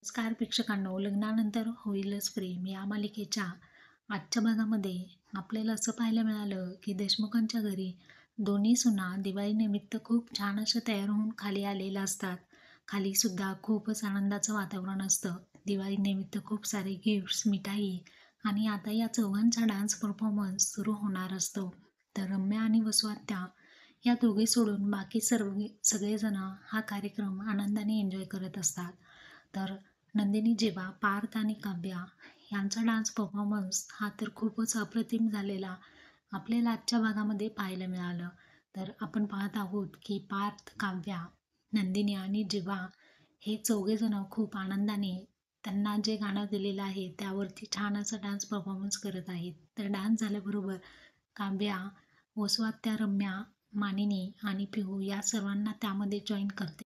नमस्कार प्रेक्षकांनो, लग्नानंतर होईलच प्रेम या मालिकेच्या आजच्या भागामध्ये आपल्याला असं पाहायला मिळालं की देशमुखांच्या घरी दोन्ही सुना दिवाळीनिमित्त खूप छान अशा तयार होऊन खाली आलेल्या असतात. खाली सुद्धा खूपच आनंदाचं वातावरण असतं. दिवाळीनिमित्त खूप सारे गिफ्ट्स, मिठाई आणि आता या चौघांचा डान्स परफॉर्मन्स सुरू होणार असतो. तर रम्या आणि वसू आत्या या दोघे सोडून बाकी सगळेजण हा कार्यक्रम आनंदाने एन्जॉय करत असतात. तर नंदिनी जेव्हा पार्थ आणि काव्या यांचा डान्स परफॉर्मन्स हा तर खूपच अप्रतिम झालेला आपल्याला आजच्या भागामध्ये पाहायला मिळालं. तर आपण पाहत आहोत की पार्थ, काव्या, नंदिनी आणि जेव्हा हे चौघेजण खूप आनंदाने त्यांना जे गाणं दिलेलं आहे त्यावरती छान असा डान्स परफॉर्मन्स करत आहेत. तर डान्स झाल्याबरोबर काव्या, वसू आत्या, रम्या, मानिनी आणि पिहू या सर्वांना त्यामध्ये जॉईन करते.